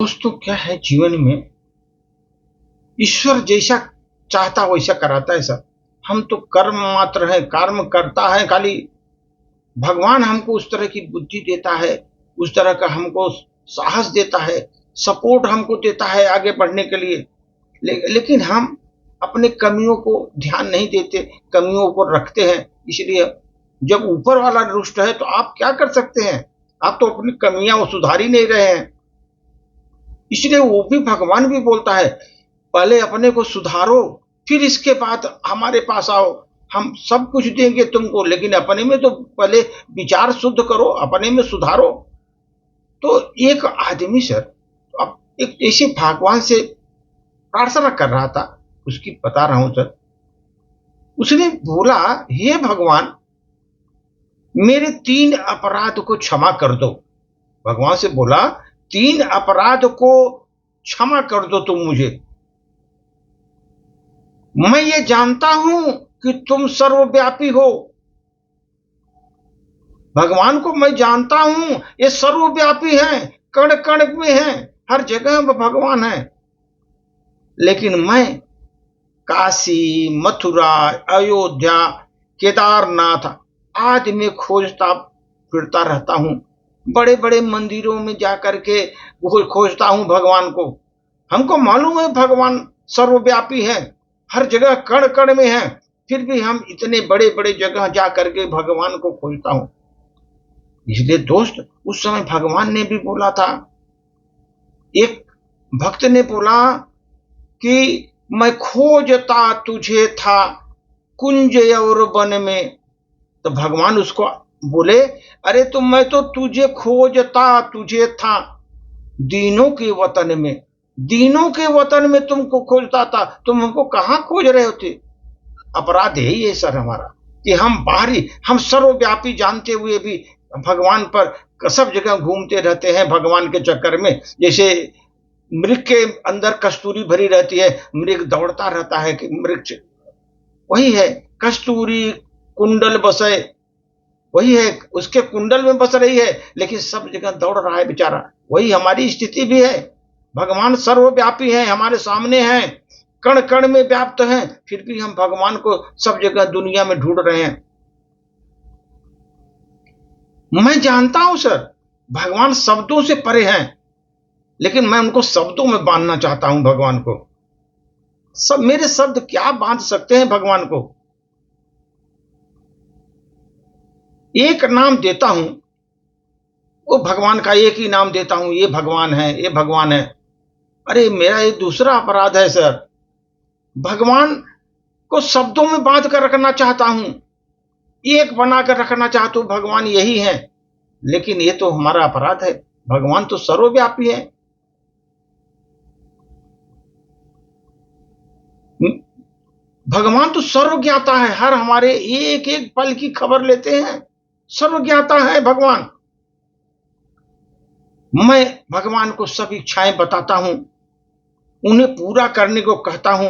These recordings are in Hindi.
दोस्तों क्या है जीवन में ईश्वर जैसा चाहता वैसा कराता है सर। हम तो कर्म मात्र हैं, कर्म करता है खाली। भगवान हमको उस तरह की बुद्धि देता है, उस तरह का हमको साहस देता है, सपोर्ट हमको देता है आगे बढ़ने के लिए। लेकिन हम अपने कमियों को ध्यान नहीं देते, कमियों को रखते हैं। इसलिए जब ऊपर वाला रुष्ट है तो आप क्या कर सकते हैं? आप तो अपनी कमियां सुधार ही नहीं रहे हैं। इसलिए वो भी भगवान भी बोलता है पहले अपने को सुधारो, फिर इसके बाद हमारे पास आओ, हम सब कुछ देंगे तुमको, लेकिन अपने में तो पहले विचार शुद्ध करो, अपने में सुधारो। तो एक आदमी सर अब एक ऐसे भगवान से प्रार्थना कर रहा था, उसकी बता रहा हूं सर। उसने बोला हे भगवान मेरे 3 अपराध को क्षमा कर दो। भगवान से बोला 3 अपराध को क्षमा कर दो तुम मुझे। मैं ये जानता हूं कि तुम सर्वव्यापी हो। भगवान को मैं जानता हूं, ये सर्वव्यापी हैं, कण कण में हैं, हर जगह भगवान है। लेकिन मैं काशी, मथुरा, अयोध्या, केदारनाथ आदि में खोजता फिरता रहता हूं। बड़े बड़े मंदिरों में जाकर के खोजता हूं भगवान को। हमको मालूम है भगवान सर्वव्यापी है, हर जगह कण कण में है, फिर भी हम इतने बड़े बड़े जगह जा करके भगवान को खोजता हूं। इसलिए दोस्त उस समय भगवान ने भी बोला था, एक भक्त ने बोला कि मैं खोजता तुझे था कुंज और वन में। तो भगवान उसको बोले अरे तो मैं तो तुझे खोजता तुझे था दीनों के वतन में। दीनों के वतन में तुमको खोजता था, तुम हमको कहां खोज रहे होते? अपराध यही है सर हमारा कि हम बाहरी, हम सर्वव्यापी जानते हुए भी भगवान पर सब जगह घूमते रहते हैं भगवान के चक्कर में। जैसे मृग के अंदर कस्तूरी भरी रहती है, मृग दौड़ता रहता है कि मृग, वही है कस्तूरी कुंडल बसे, वही है उसके कुंडल में बस रही है, लेकिन सब जगह दौड़ रहा है बेचारा। वही हमारी स्थिति भी है। भगवान सर्वव्यापी है, हमारे सामने हैं, कण कण में व्याप्त हैं, फिर भी हम भगवान को सब जगह दुनिया में ढूंढ रहे हैं। मैं जानता हूं सर भगवान शब्दों से परे हैं, लेकिन मैं उनको शब्दों में बांधना चाहता हूं भगवान को। सब मेरे शब्द क्या बांध सकते हैं भगवान को? एक नाम देता हूं, वो भगवान का एक ही नाम देता हूं, ये भगवान है, ये भगवान है। अरे मेरा ये दूसरा अपराध है सर, भगवान को शब्दों में बांध कर रखना चाहता हूं, एक बना कर रखना चाहता हूं, भगवान यही है। लेकिन ये तो हमारा अपराध है, भगवान तो सर्वव्यापी है। भगवान तो सर्वज्ञाता है, हर हमारे एक एक पल की खबर लेते हैं, सर्वज्ञाता है भगवान। मैं भगवान को सब इच्छाएं बताता हूं, उन्हें पूरा करने को कहता हूं।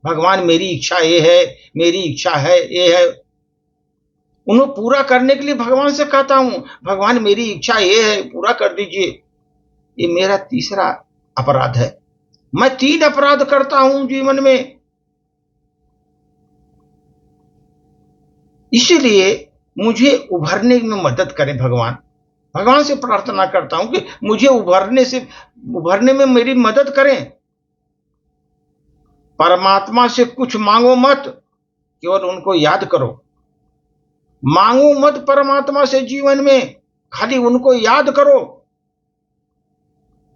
भगवान मेरी इच्छा ये है, मेरी इच्छा है ये है, उन्हें पूरा करने के लिए भगवान से कहता हूं भगवान मेरी इच्छा ये है, पूरा कर दीजिए। ये मेरा तीसरा अपराध है। मैं 3 अपराध करता हूं जीवन में। इसीलिए मुझे उभरने में मदद करें भगवान। भगवान से प्रार्थना करता हूं कि मुझे उभरने में मेरी मदद करें। परमात्मा से कुछ मांगो मत, केवल उनको याद करो। मांगो मत परमात्मा से जीवन में, खाली उनको याद करो।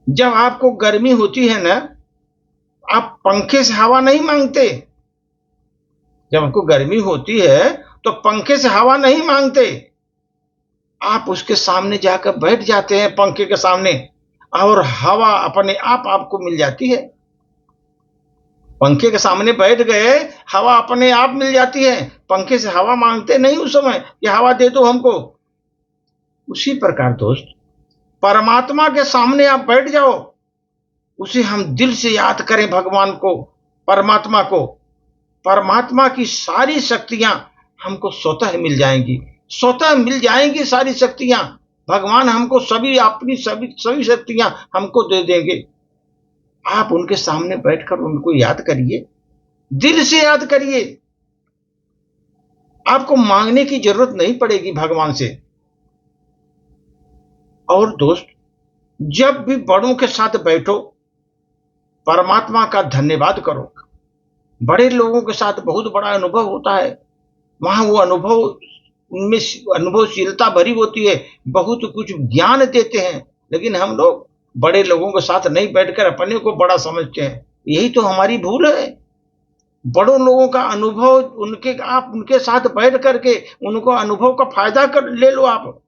जब आपको गर्मी होती है ना, आप पंखे से हवा नहीं मांगते। जब आपको गर्मी होती है तो पंखे से हवा नहीं मांगते, आप उसके सामने जाकर बैठ जाते हैं पंखे के सामने, और हवा अपने आप आपको मिल जाती है। पंखे के सामने बैठ गए, हवा अपने आप मिल जाती है। पंखे से हवा मांगते नहीं उस समय कि हवा दे दो हमको। उसी प्रकार दोस्त परमात्मा के सामने आप बैठ जाओ, उसे हम दिल से याद करें भगवान को, परमात्मा को। परमात्मा की सारी शक्तियां हमको स्वतः मिल जाएंगी, स्वतः मिल जाएंगी सारी शक्तियां। भगवान हमको सभी अपनी सभी शक्तियां हमको दे देंगे। आप उनके सामने बैठकर उनको याद करिए, दिल से याद करिए। आपको मांगने की जरूरत नहीं पड़ेगी भगवान से। और दोस्त, जब भी बड़ों के साथ बैठो, परमात्मा का धन्यवाद करो। बड़े लोगों के साथ बहुत बड़ा अनुभव होता है, वहां वो अनुभव, उनमें अनुभवशीलता भरी होती है, बहुत कुछ ज्ञान देते हैं। लेकिन हम लोग बड़े लोगों के साथ नहीं बैठकर अपने को बड़ा समझते हैं। यही तो हमारी भूल है। बड़ों लोगों का अनुभव, आप उनके साथ बैठ करके उनको अनुभव का फायदा ले लो आप।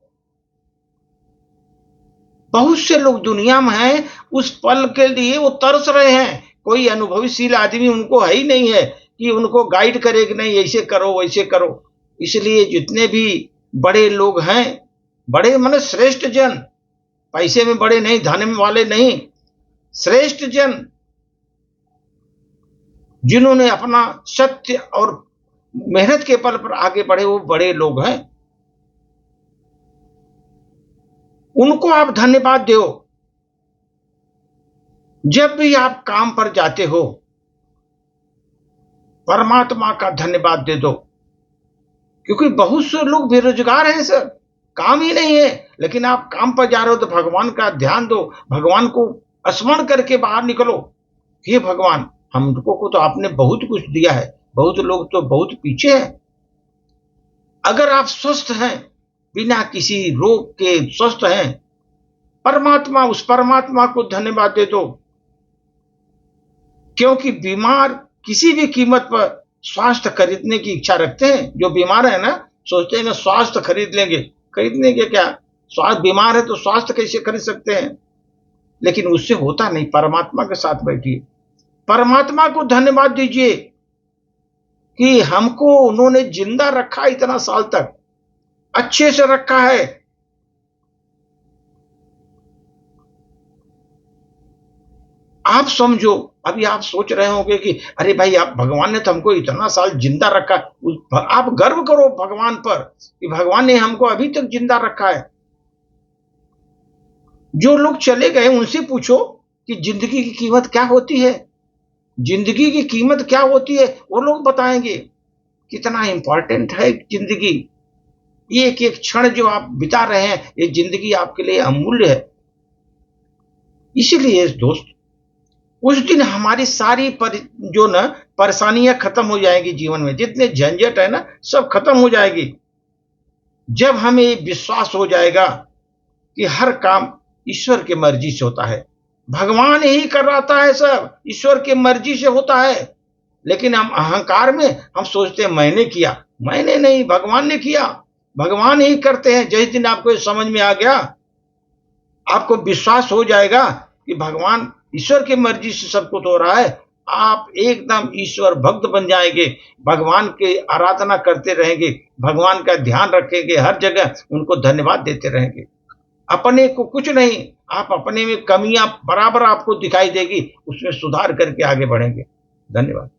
बहुत से लोग दुनिया में हैं, उस पल के लिए वो तरस रहे हैं। कोई अनुभवशील आदमी उनको है ही नहीं है कि उनको गाइड करे कि नहीं ऐसे करो वैसे करो। इसलिए जितने भी बड़े लोग हैं, बड़े माने श्रेष्ठ जन, पैसे में बड़े नहीं, धन में वाले नहीं, श्रेष्ठ जन जिन्होंने अपना सत्य और मेहनत के बल पर आगे बढ़े, वो बड़े लोग हैं। उनको आप धन्यवाद दो। जब भी आप काम पर जाते हो, परमात्मा का धन्यवाद दे दो। क्योंकि बहुत से लोग बेरोजगार हैं सर, काम ही नहीं है। लेकिन आप काम पर जा रहे हो तो भगवान का ध्यान दो, भगवान को स्मरण करके बाहर निकलो। हे भगवान, हमको को तो आपने बहुत कुछ दिया है, बहुत लोग तो बहुत पीछे हैं। अगर आप स्वस्थ हैं, बिना किसी रोग के स्वस्थ हैं, उस परमात्मा को धन्यवाद दे दो। क्योंकि बीमार किसी भी कीमत पर स्वास्थ्य खरीदने की इच्छा रखते हैं। जो बीमार है ना, सोचते हैं ना स्वास्थ्य खरीद लेंगे। खरीदने के क्या, स्वास्थ्य, बीमार है तो स्वास्थ्य कैसे खरीद सकते हैं? लेकिन उससे होता नहीं। परमात्मा के साथ बैठिए, परमात्मा को धन्यवाद दीजिए कि हमको उन्होंने जिंदा रखा इतना साल तक, अच्छे से रखा है। आप समझो, अभी आप सोच रहे होंगे कि अरे भाई, आप, भगवान ने तो हमको इतना साल जिंदा रखा। आप गर्व करो भगवान पर कि भगवान ने हमको अभी तक जिंदा रखा है। जो लोग चले गए उनसे पूछो कि जिंदगी की कीमत क्या होती है, जिंदगी की कीमत क्या होती है, वो लोग बताएंगे कितना इंपॉर्टेंट है जिंदगी। एक एक क्षण जो आप बिता रहे हैं, ये जिंदगी आपके लिए अमूल्य है। इसलिए दोस्त, उस दिन हमारी सारी जो ना परेशानियां खत्म हो जाएगी। जीवन में जितने झंझट है ना, सब खत्म हो जाएगी। जब हमें विश्वास हो जाएगा कि हर काम ईश्वर की मर्जी से होता है, भगवान ही कराता है, सब ईश्वर की मर्जी से होता है। लेकिन हम अहंकार में हम सोचते हैं मैंने किया, मैंने नहीं, भगवान ने किया। भगवान ही करते हैं। जिस दिन आपको समझ में आ गया, आपको विश्वास हो जाएगा कि भगवान, ईश्वर की मर्जी से सब कुछ हो रहा है, आप एकदम ईश्वर भक्त बन जाएंगे। भगवान की आराधना करते रहेंगे, भगवान का ध्यान रखेंगे, हर जगह उनको धन्यवाद देते रहेंगे। अपने को कुछ नहीं, आप अपने में कमियां बराबर आपको दिखाई देगी, उसमें सुधार करके आगे बढ़ेंगे। धन्यवाद।